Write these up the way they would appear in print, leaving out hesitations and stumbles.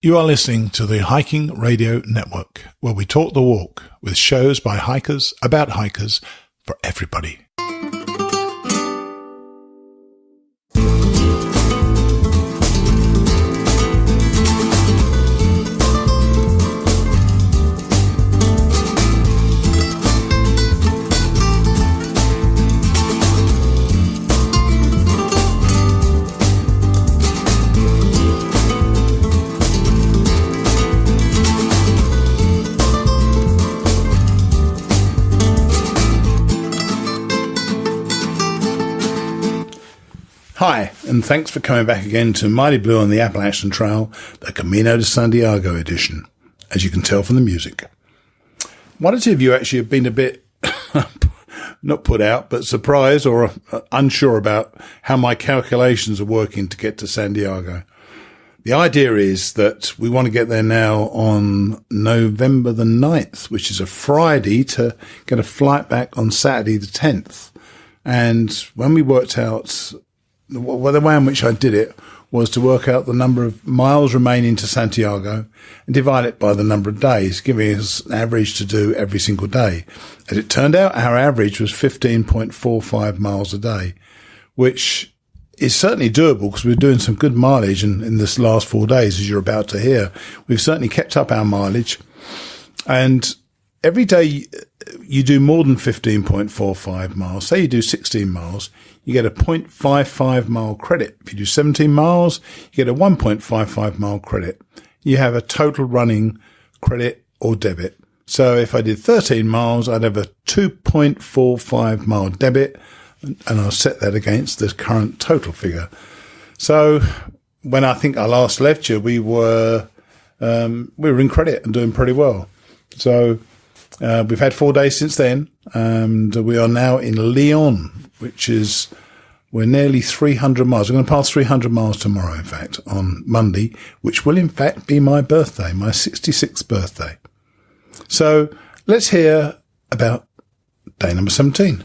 You are listening to the Hiking Radio Network, where we talk the walk with shows by hikers, about hikers, for everybody. Hi, and thanks for coming back again to Mighty Blue on the Appalachian Trail, the Camino de Santiago edition, as you can tell from the music. One or two of you actually have been a bit, not put out, but surprised or unsure about how my calculations are working to get to Santiago. The idea is that we want to get there now on November the 9th, which is a Friday, to get a flight back on Saturday the 10th. And when we worked out, well, the way in which I did it was to work out the number of miles remaining to Santiago and divide it by the number of days, giving us an average to do every single day. As it turned out, our average was 15.45 miles a day, which is certainly doable because we're doing some good mileage in this last 4 days, as you're about to hear. We've certainly kept up our mileage, and every day you do more than 15.45 miles. Say you do 16 miles, you get a 0.55 mile credit. If you do 17 miles, you get a 1.55 mile credit. You have a total running credit or debit. So if I did 13 miles, I'd have a 2.45 mile debit, and I'll set that against the current total figure. So when I think I last left you, we were in credit and doing pretty well. So we've had 4 days since then, and we are now in León, which is, we're nearly 300 miles. We're going to pass 300 miles tomorrow, in fact, on Monday, which will in fact be my birthday, my 66th birthday. So let's hear about day number 17.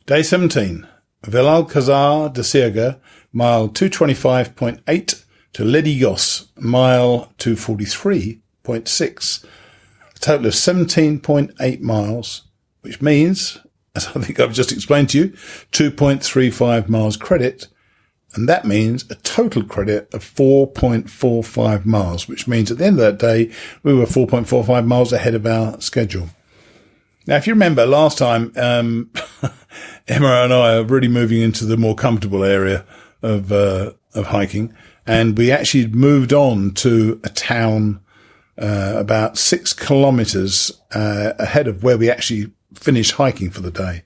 Day 17, Vilalcázar de Sirga, mile 225.8 to Ledigos, mile 243.6. A total of 17.8 miles, which means, as I think I've just explained to you, 2.35 miles credit. And that means a total credit of 4.45 miles, which means at the end of that day, we were 4.45 miles ahead of our schedule. Now, if you remember last time, Emma and I are really moving into the more comfortable area of hiking. And we actually moved on to a town about 6 kilometers ahead of where we actually finished hiking for the day.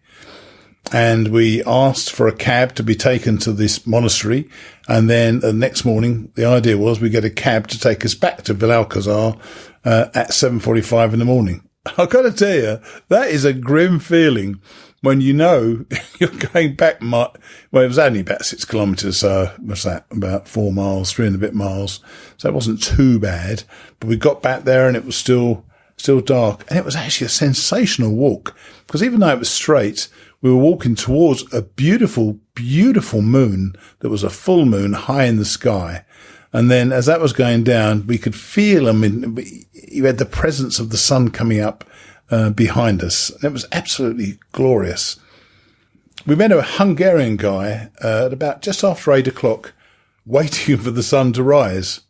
And we asked for a cab to be taken to this monastery. And then the next morning, the idea was we get a cab to take us back to Vilalcázar at 7:45 in the morning. I've got to tell you, that is a grim feeling when you know you're going back. Well, it was only about 6 kilometers. So what's that? About 4 miles, 3 and a bit miles. So it wasn't too bad, but we got back there and it was still dark. And it was actually a sensational walk because even though it was straight, we were walking towards a beautiful, beautiful moon that was a full moon high in the sky. And then as that was going down, we could feel, you had the presence of the sun coming up behind us. And it was absolutely glorious. We met a Hungarian guy at about just after 8 o'clock, waiting for the sun to rise.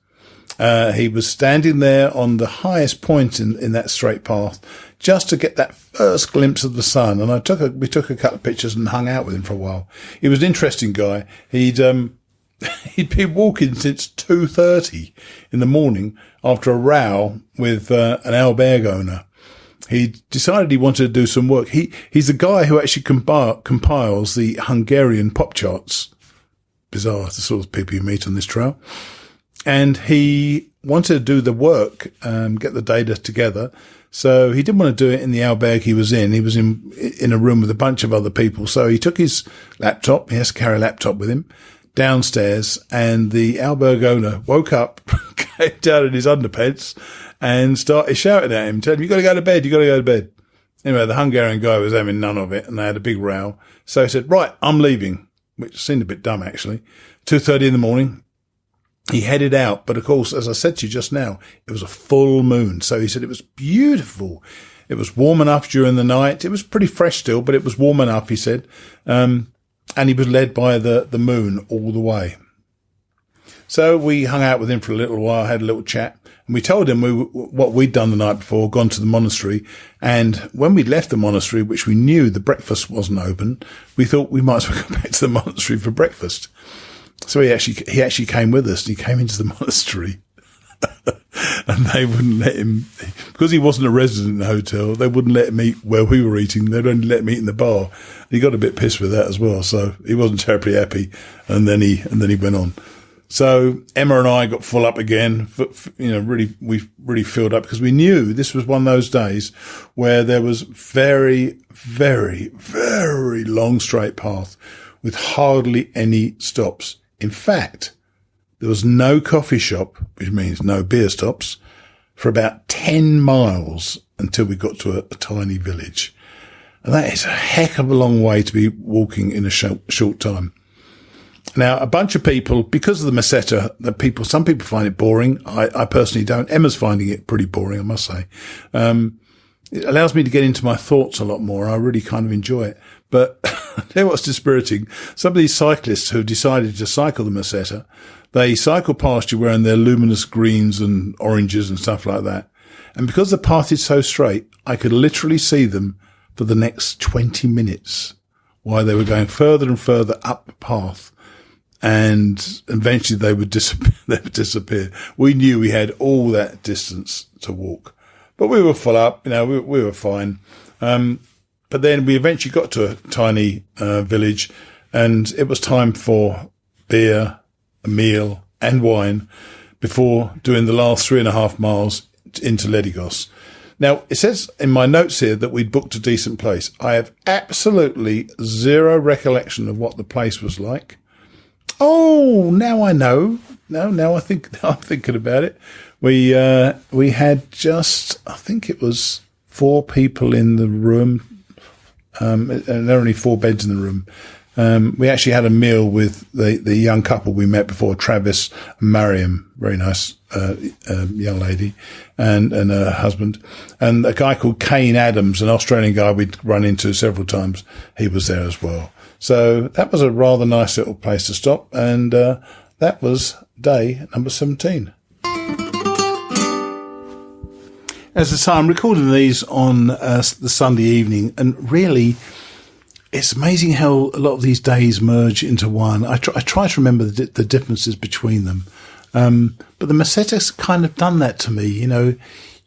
He was standing there on the highest point in that straight path, just to get that first glimpse of the sun. And we took a couple of pictures and hung out with him for a while. He was an interesting guy. He'd been walking since 2:30 in the morning after a row with an albergue owner. He decided he wanted to do some work. He's the guy who actually compiles the Hungarian pop charts. Bizarre, the sort of people you meet on this trail. And he wanted to do the work, get the data together. So he didn't want to do it in the albergue he was in. He was in a room with a bunch of other people. So he took his laptop. He has to carry a laptop with him downstairs. And the albergue owner woke up, came down in his underpants and started shouting at him, telling him, "You got to go to bed. You got to go to bed." Anyway, the Hungarian guy was having none of it and they had a big row. So he said, "Right, I'm leaving," which seemed a bit dumb actually. 2:30 in the morning, he headed out. But of course, as I said to you just now, it was a full moon. So he said it was beautiful. It was warm enough during the night. It was pretty fresh still, but it was warm enough, he said. And he was led by the moon all the way. So we hung out with him for a little while, had a little chat, and we told him what we'd done the night before, gone to the monastery. And when we'd left the monastery, which we knew the breakfast wasn't open, we thought we might as well go back to the monastery for breakfast. So he actually came with us, and he came into the monastery. And they wouldn't let him, because he wasn't a resident in the hotel, they wouldn't let him eat where we were eating. They'd only let him eat in the bar. He got a bit pissed with that as well, so he wasn't terribly happy. And then he went on. So Emma and I got full up again. We really filled up because we knew this was one of those days where there was very, very, very long straight path with hardly any stops. In fact, there was no coffee shop, which means no beer stops, for about 10 miles until we got to a tiny village. And that is a heck of a long way to be walking in a short time. Now, a bunch of people, because of the Meseta, some people find it boring. I personally don't. Emma's finding it pretty boring, I must say. It allows me to get into my thoughts a lot more. I really kind of enjoy it. But I tell you what's dispiriting. Some of these cyclists who decided to cycle the Meseta, they cycle past you wearing their luminous greens and oranges and stuff like that. And because the path is so straight, I could literally see them for the next 20 minutes while they were going further and further up the path. And eventually they would disappear. We knew we had all that distance to walk, but we were full up, we were fine. But then we eventually got to a tiny, village, and it was time for beer, a meal and wine before doing the last 3.5 miles into Ledigos. Now, it says in my notes here that we'd booked a decent place. I have absolutely zero recollection of what the place was like. Oh, now I know. Now I'm thinking about it. We had just, I think it was 4 people in the room, and there were only 4 beds in the room. We actually had a meal with the young couple we met before, Travis and Mariam, very nice, young lady, and her husband, and a guy called Kane Adams, an Australian guy we'd run into several times. He was there as well. So that was a rather nice little place to stop. And, that was day number 17. As I say, I'm recording these on the Sunday evening, and really, it's amazing how a lot of these days merge into one. I try to remember the differences between them. But the Meseta's kind of done that to me.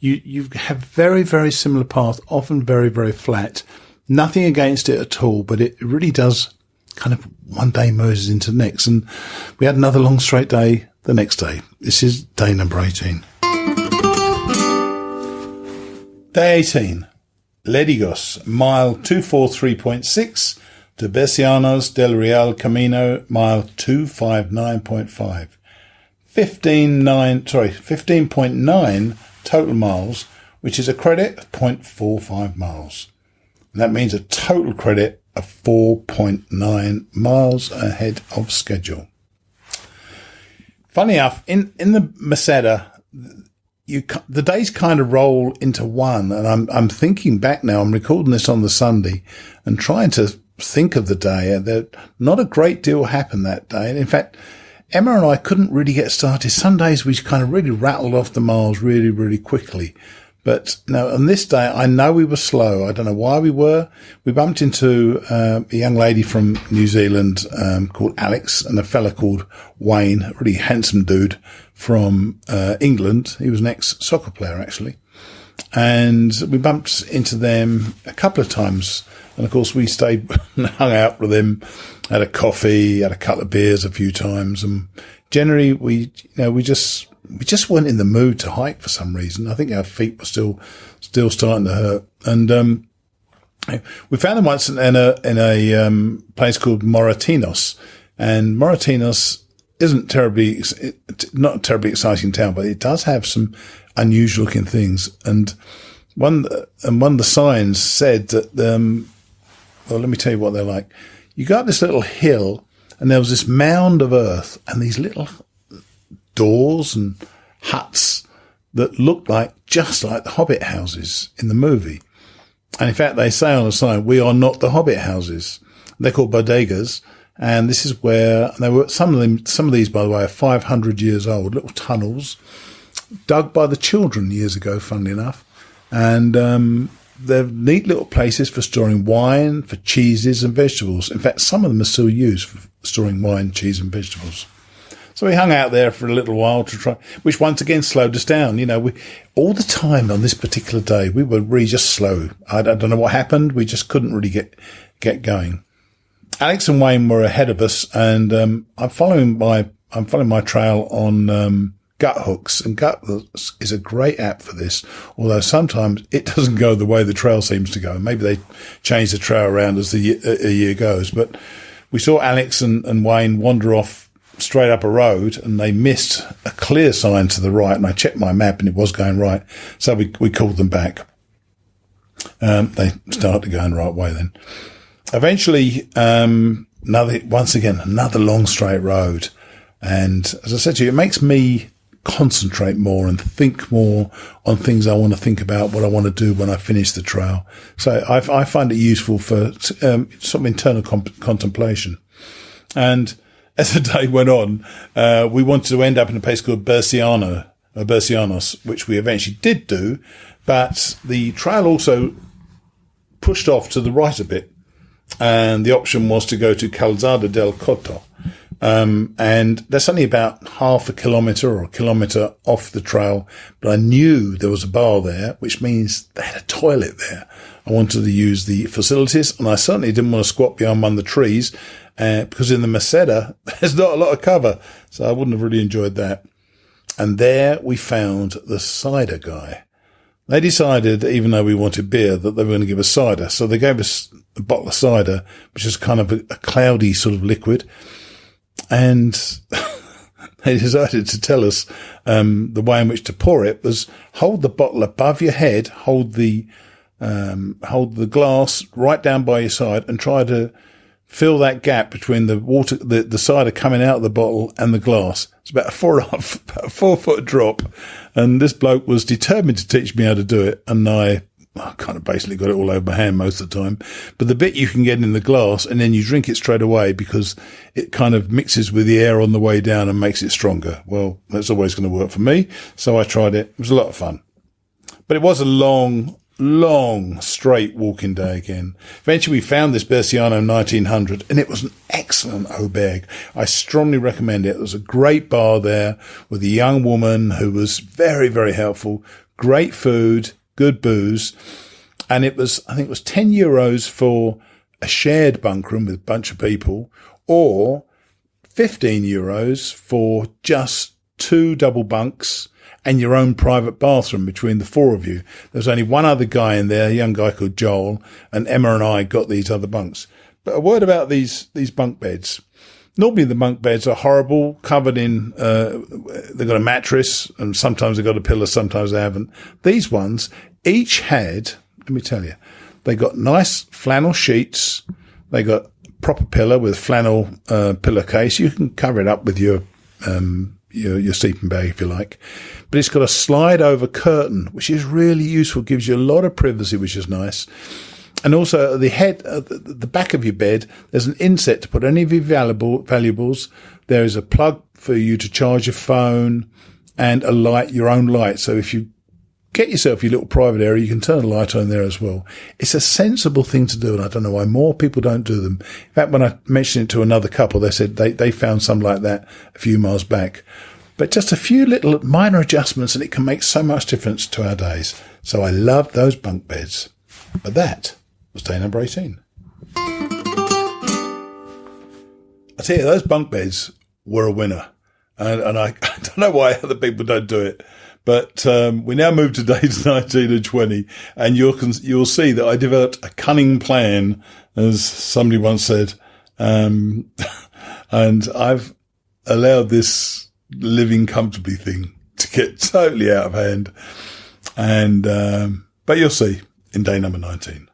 You have very, very similar path, often very, very flat. Nothing against it at all, but it really does kind of one day merges into the next. And we had another long straight day the next day. This is day number 18. Day 18. Ledigos, mile 243.6 to Besianos del Real Camino, mile 259.5. 15.9 total miles, which is a credit of 0.45 miles. And that means a total credit of 4.9 miles ahead of schedule. Funny enough, in the Meseta, the days kind of roll into one, and I'm thinking back now. I'm recording this on the Sunday and trying to think of the day. That not a great deal happened that day, and in fact, Emma and I couldn't really get started. Some days we kind of really rattled off the miles really, really quickly. But no, on this day, I know we were slow. I don't know why we were. We bumped into a young lady from New Zealand called Alex, and a fella called Wayne, a really handsome dude from England. He was an ex-soccer player, actually. And we bumped into them a couple of times. And, of course, we stayed and hung out with them, had a coffee, had a couple of beers a few times. And generally, we just weren't in the mood to hike for some reason. I think our feet were still starting to hurt. And we found them once in a place called Moratinos. And Moratinos isn't not a terribly exciting town, but it does have some unusual looking things. And one of the signs said that, well, let me tell you what they're like. You go up this little hill, And there was this mound of earth and these little doors and huts that looked just like the Hobbit houses in the movie. And in fact, they say on the sign, "We are not the Hobbit houses." They're called bodegas. And this is where they were. Some of these, by the way, are 500 years old, little tunnels dug by the children years ago, funnily enough. And, they're neat little places for storing wine, for cheeses and vegetables. In fact, some of them are still used for storing wine, cheese and vegetables. So we hung out there for a little while to try, which once again slowed us down. All the time on this particular day, we were really just slow. I don't know what happened. We just couldn't really get going. Alex and Wayne were ahead of us, and I'm following my trail on Gut Hooks, and Gut Hooks is a great app for this. Although sometimes it doesn't go the way the trail seems to go. Maybe they change the trail around as the year goes. But we saw Alex and Wayne wander off straight up a road, and they missed a clear sign to the right. And I checked my map, and it was going right, so we called them back. They started going the right way then. Eventually, another long straight road. And as I said to you, it makes me concentrate more and think more on things I want to think about, what I want to do when I finish the trail. So I find it useful for sort of internal contemplation. And as the day went on, we wanted to end up in a place called Bercianos, which we eventually did do. But the trail also pushed off to the right a bit. And the option was to go to Calzada del Coto. And that's only about half a kilometre or a kilometre off the trail. But I knew there was a bar there, which means they had a toilet there. I wanted to use the facilities, and I certainly didn't want to squat behind one of the trees, because in the Meseta, there's not a lot of cover. So I wouldn't have really enjoyed that. And there we found the Cider Guy. They decided, even though we wanted beer, that they were going to give us cider. So they gave us a bottle of cider, which is kind of a cloudy sort of liquid. And they decided to tell us the way in which to pour it was hold the bottle above your head, hold the glass right down by your side, and try to fill that gap between the water, the cider coming out of the bottle and the glass. It's about a 4 foot drop. And this bloke was determined to teach me how to do it. And I kind of basically got it all over my hand most of the time. But the bit you can get in the glass, and then you drink it straight away because it kind of mixes with the air on the way down and makes it stronger. Well, that's always going to work for me. So I tried it. It was a lot of fun. But it was a long, straight walking day again. Eventually we found this Berciano 1900, and it was an excellent auberge. I strongly recommend it. There was a great bar there with a young woman who was very, very helpful. Great food, good booze. And I think it was 10 euros for a shared bunk room with a bunch of people, or 15 euros for just 2 double bunks and your own private bathroom between the 4 of you. There was only one other guy in there, a young guy called Joel, and Emma and I got these other bunks. But a word about these bunk beds. Normally the bunk beds are horrible, covered in, they've got a mattress, and sometimes they've got a pillow, sometimes they haven't. These ones each had, let me tell you, they got nice flannel sheets. They got proper pillow with flannel, pillowcase. You can cover it up with your sleeping bag if you like. But it's got a slide over curtain, which is really useful, gives you a lot of privacy, which is nice. And also at the back of your bed, there's an inset to put any of your valuables. There is a plug for you to charge your phone, and a light, your own light. So if you get yourself your little private area, you can turn a light on there as well. It's a sensible thing to do, and I don't know why more people don't do them. In fact, when I mentioned it to another couple, they said they found some like that a few miles back. But just a few little minor adjustments, and it can make so much difference to our days. So I love those bunk beds. But that was day number 18. I tell you, those bunk beds were a winner. And I don't know why other people don't do it. But we now move to days 19 and 20, and you'll see that I developed a cunning plan, as somebody once said, and I've allowed this living comfortably thing to get totally out of hand. And but you'll see in day number 19.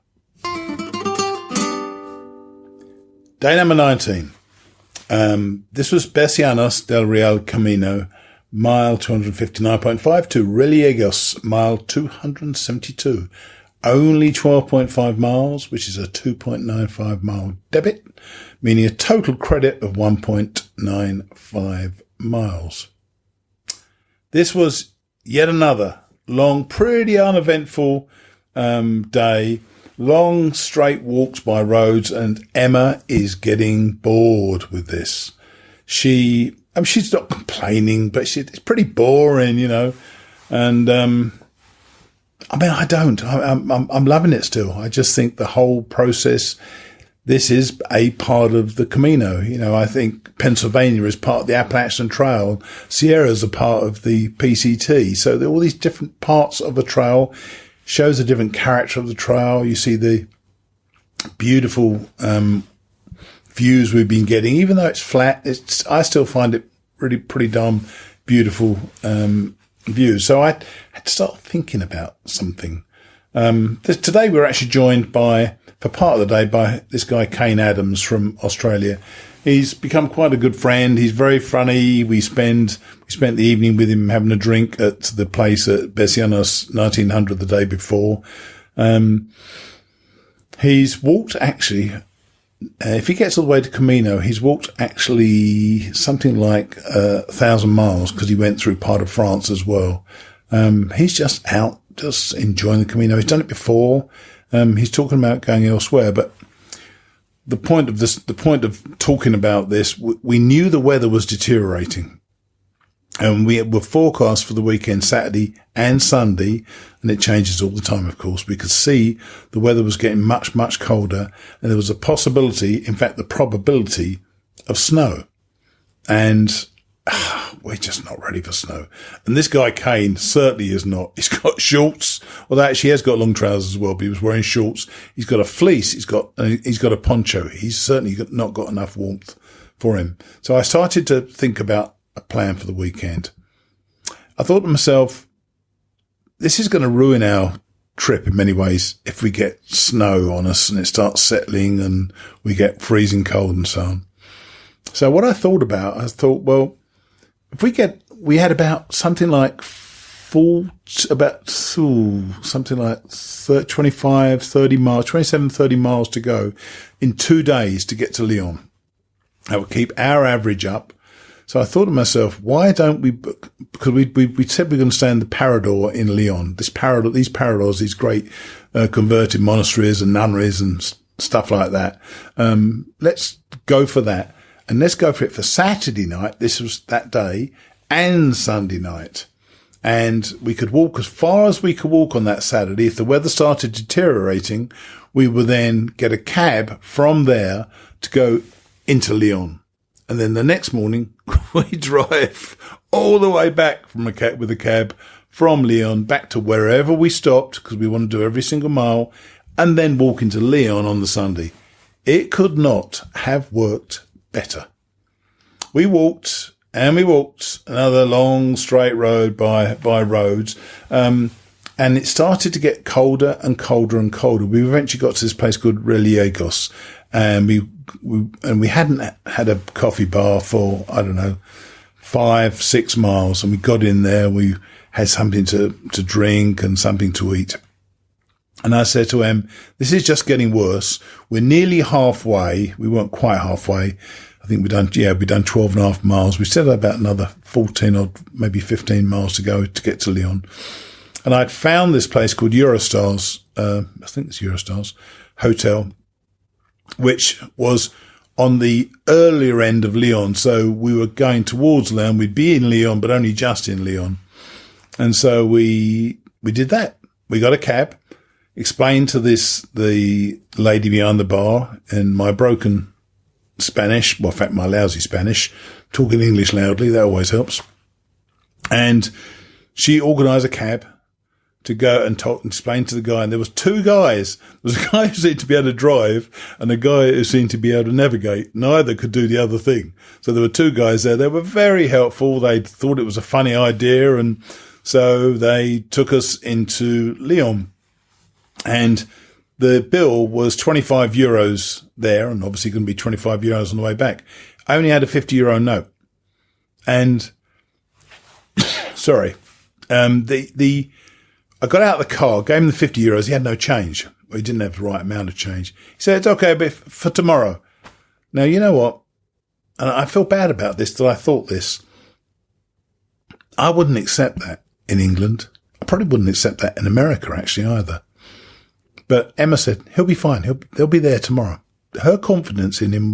Day number 19. This was Besianos del Real Camino, mile 259.5 to Reliegos, mile 272. Only 12.5 miles, which is a 2.95 mile debit, meaning a total credit of 1.95 miles. This was yet another long, pretty uneventful day, long straight walks by roads, and Emma is getting bored with this. She's not complaining, but it's pretty boring, and I'm loving it still. I just think the whole process, this is a part of the Camino. I think Pennsylvania is part of the Appalachian Trail. Sierra's a part of the PCT. So all these different parts of the trail shows a different character of the trail. You see the beautiful views we've been getting, even though it's flat. I still find it really pretty darn beautiful views. So I had to start thinking about something. Today we're actually joined for part of the day by this guy, Kane Adams from Australia. He's become quite a good friend. He's very funny. We spent the evening with him having a drink at the place at Besianos 1900 the day before. He's walked actually, if he gets all the way to Camino, he's walked actually something like 1,000 miles because he went through part of France as well. He's just out, just enjoying the Camino. He's done it before. He's talking about going elsewhere, but the point of talking about this, we knew the weather was deteriorating, and we were forecast for the weekend, Saturday and Sunday, and it changes all the time, of course. We could see the weather was getting much, much colder, and there was a possibility, in fact, the probability of snow. And we're just not ready for snow. And this guy, Kane, certainly is not. He's got shorts, although actually he has got long trousers as well, but he was wearing shorts. He's got a fleece. He's got a poncho. He's certainly not got enough warmth for him. So I started to think about a plan for the weekend. I thought to myself, this is going to ruin our trip in many ways if we get snow on us and it starts settling and we get freezing cold and so on. So what I thought, well, if we had about something like 25, 30 miles, 27, 30 miles to go in 2 days to get to León. That would keep our average up. So I thought to myself, why don't we book, because we said we're going to stay in the Parador in León. These paradors, these great converted monasteries and nunneries and stuff like that. Let's go for that. And let's go for it for Saturday night. This was that day, and Sunday night. And we could walk as far as we could walk on that Saturday. If the weather started deteriorating, we would then get a cab from there to go into León. And then the next morning, we drive all the way back with a cab from León back to wherever we stopped, because we want to do every single mile, and then walk into León on the Sunday. It could not have worked better. We walked another long straight road by roads, and it started to get colder and colder and colder. We eventually got to this place called Reliegos, and we hadn't had a coffee bar for 5-6 miles, and we got in there. We had something to drink and something to eat. And I said to Em, this is just getting worse. We're nearly halfway. We weren't quite halfway. I think we've done 12.5 miles. We still had about another 14 or maybe 15 miles to go to get to León. And I'd found this place called Eurostars, I think it's Eurostars Hotel, which was on the earlier end of León. So we were going towards León. We'd be in León, but only just in León. And so we did that. We got a cab. Explained to the lady behind the bar in my broken Spanish, well, in fact, my lousy Spanish, talking English loudly, that always helps. And she organised a cab to go and talk and explain to the guy. And there was two guys. There was a guy who seemed to be able to drive and a guy who seemed to be able to navigate. Neither could do the other thing. So there were two guys there. They were very helpful. They thought it was a funny idea. And so they took us into León. And the bill was 25 euros there, and obviously going to be 25 euros on the way back. I only had a €50 note. And, sorry, I got out of the car, gave him the €50. He had no change. Well, he didn't have the right amount of change. He said, it's okay, but for tomorrow. Now, you know what? And I feel bad about this, that I thought this. I wouldn't accept that in England. I probably wouldn't accept that in America, actually, either. But Emma said, he'll be fine. They'll be there tomorrow. Her confidence in him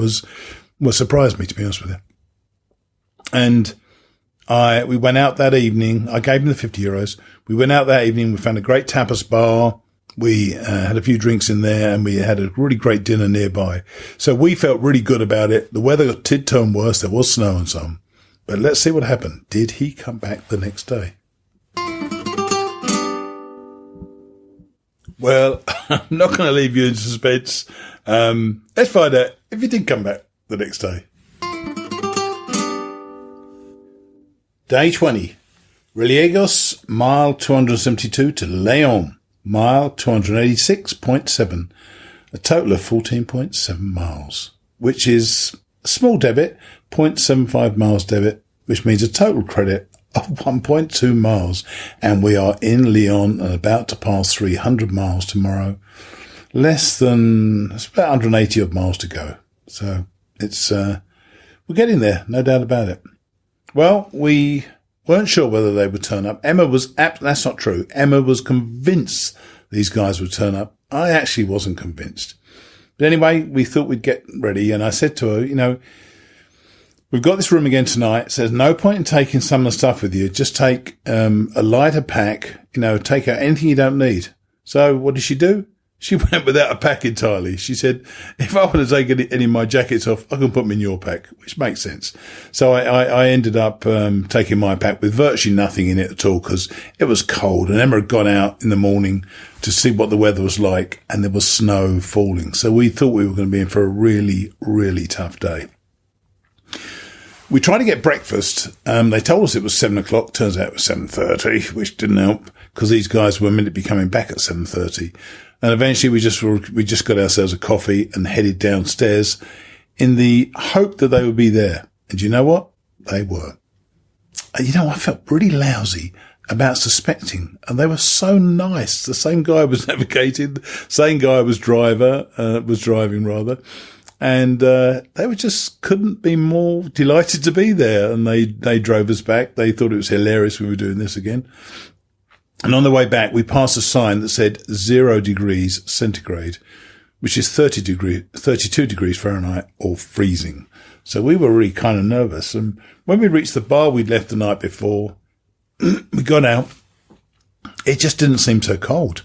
surprised me, to be honest with you. And we went out that evening. I gave him the €50. We went out that evening. We found a great tapas bar. We had a few drinks in there, and we had a really great dinner nearby. So we felt really good about it. The weather did turn worse. There was snow and so on. But let's see what happened. Did he come back the next day? Well, I'm not going to leave you in suspense. Let's find out if he did come back the next day. Day 20. Reliegos, mile 272 to León, mile 286.7. A total of 14.7 miles, which is a small debit, 0.75 miles debit, which means a total credit of 1.2 miles. And we are in León and about to pass 300 miles tomorrow. It's about 180 odd miles to go. So we're getting there, no doubt about it. Well, we weren't sure whether they would turn up. That's not true. Emma was convinced these guys would turn up. I actually wasn't convinced. But anyway, we thought we'd get ready. And I said to her, we've got this room again tonight. So there's no point in taking some of the stuff with you. Just take a lighter pack, take out anything you don't need. So what did she do? She went without a pack entirely. She said, if I want to take any of my jackets off, I can put them in your pack, which makes sense. So I ended up taking my pack with virtually nothing in it at all because it was cold. And Emma had gone out in the morning to see what the weather was like, and there was snow falling. So we thought we were going to be in for a really, really tough day. We tried to get breakfast. They told us it was 7 o'clock. Turns out it was 7:30, which didn't help because these guys were meant to be coming back at 7:30. And eventually we just got ourselves a coffee and headed downstairs in the hope that they would be there. And you know what? They were. I felt really lousy about suspecting, and they were so nice. The same guy was navigating, same guy was driving rather. And, they were just couldn't be more delighted to be there. And they drove us back. They thought it was hilarious we were doing this again. And on the way back, we passed a sign that said 0 degrees centigrade, which is 32 degrees Fahrenheit or freezing. So we were really kind of nervous. And when we reached the bar we'd left the night before, we got out. It just didn't seem so cold.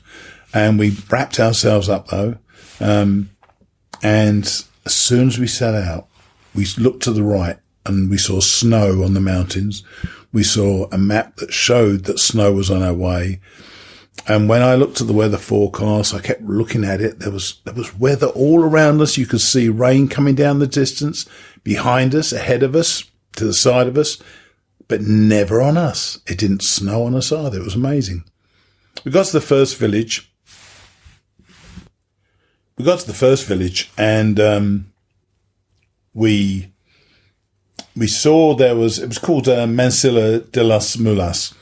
And we wrapped ourselves up though. And as soon as we set out, we looked to the right and we saw snow on the mountains. We saw a map that showed that snow was on our way. And when I looked at the weather forecast, I kept looking at it. There was weather all around us. You could see rain coming down the distance, behind us, ahead of us, to the side of us, but never on us. It didn't snow on us either. It was amazing. We got to the first village. And we saw it was called Meseta de las Mulas,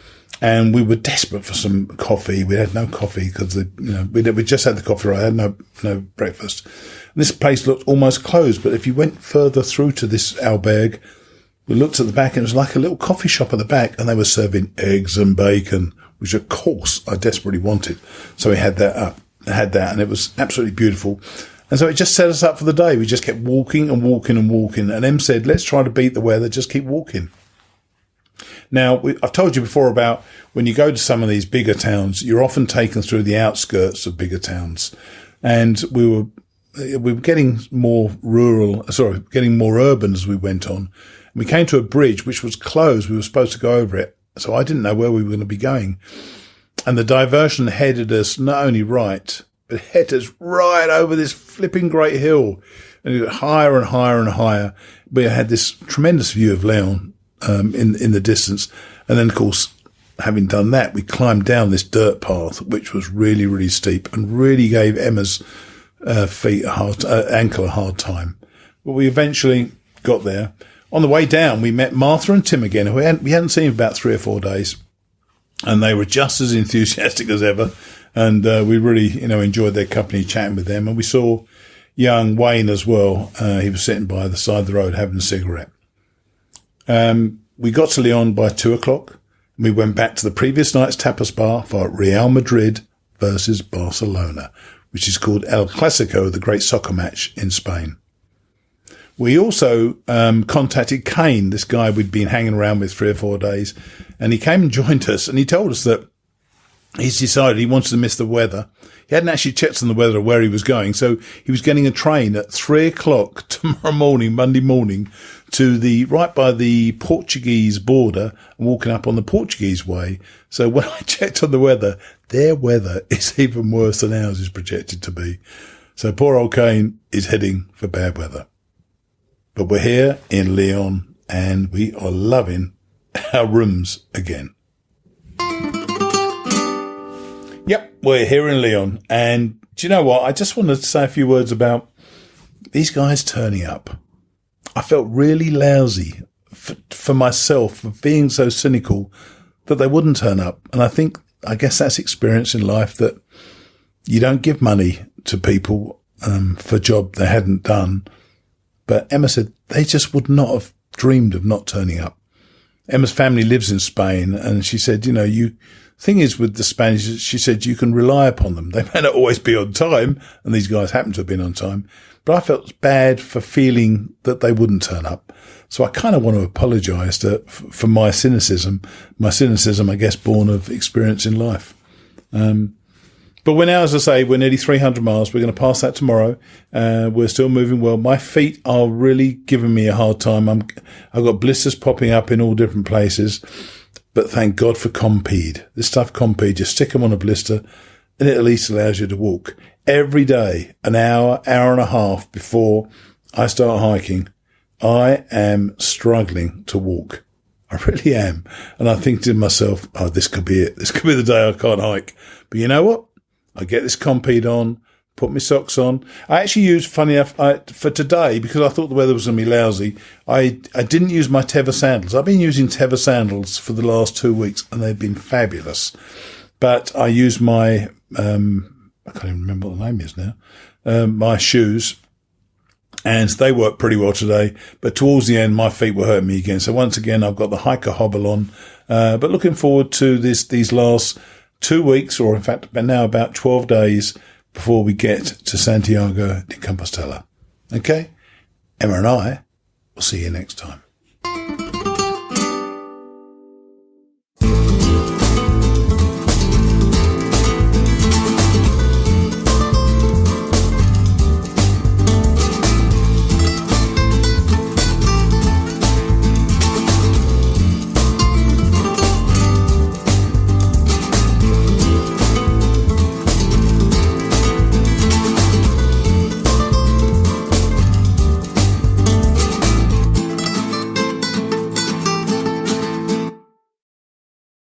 and we were desperate for some coffee. We had no coffee because we just had the coffee. Right, I had no breakfast. And this place looked almost closed, but if you went further through to this albergue, we looked at the back and it was like a little coffee shop at the back, and they were serving eggs and bacon, which of course I desperately wanted. So we had that and it was absolutely beautiful. And so it just set us up for the day. We just kept walking and walking and walking. And Em said, let's try to beat the weather. Just keep walking. Now, I've told you before about when you go to some of these bigger towns, you're often taken through the outskirts of bigger towns. And we were getting more getting more urban as we went on. And we came to a bridge which was closed. We were supposed to go over it. So I didn't know where we were going to be going. And the diversion headed us not only right, but headed us right over this flipping great hill. And it got higher and higher and higher. We had this tremendous view of León, in the distance. And then, of course, having done that, we climbed down this dirt path, which was really, really steep and really gave Emma's ankle a hard time. But we eventually got there. On the way down, we met Martha and Tim again, who we hadn't seen for about 3 or 4 days. And they were just as enthusiastic as ever. And we really, enjoyed their company, chatting with them. And we saw young Wayne as well. He was sitting by the side of the road having a cigarette. We got to León by 2:00. We went back to the previous night's tapas bar for Real Madrid versus Barcelona, which is called El Clásico, the great soccer match in Spain. We also contacted Kane, this guy we'd been hanging around with 3 or 4 days, and he came and joined us, and he told us that he's decided he wanted to miss the weather. He hadn't actually checked on the weather or where he was going, so he was getting a train at 3:00 tomorrow morning, Monday morning, to right by the Portuguese border and walking up on the Portuguese way. So when I checked on the weather, their weather is even worse than ours is projected to be. So poor old Kane is heading for bad weather. But we're here in León and we are loving our rooms again. Yep, we're here in León. And do you know what? I just wanted to say a few words about these guys turning up. I felt really lousy for myself for being so cynical that they wouldn't turn up. And I guess that's experience in life, that you don't give money to people for a job they hadn't done. But Emma said they just would not have dreamed of not turning up. Emma's family lives in Spain, and she said, thing is with the Spanish, she said, you can rely upon them. They may not always be on time, and these guys happen to have been on time. But I felt bad for feeling that they wouldn't turn up. So I kind of want to apologise for my cynicism. My cynicism, I guess, born of experience in life. But we're now, as I say, we're nearly 300 miles. We're going to pass that tomorrow. We're still moving well. My feet are really giving me a hard time. I've got blisters popping up in all different places. But thank God for Compede. This stuff, Compede, you stick them on a blister and it at least allows you to walk. Every day, an hour and a half before I start hiking, I am struggling to walk. I really am. And I think to myself, this could be it. This could be the day I can't hike. But you know what? I get this Compede on, put my socks on. I actually used, funny enough, for today, because I thought the weather was going to be lousy, I didn't use my Teva sandals. I've been using Teva sandals for the last 2 weeks, and they've been fabulous. But I used my, I can't even remember what the name is now, my shoes, and they worked pretty well today. But towards the end, my feet were hurting me again. So once again, I've got the hiker hobble on. But looking forward to these last 2 weeks, or in fact, now about 12 days before we get to Santiago de Compostela. Okay? Emma and I will see you next time.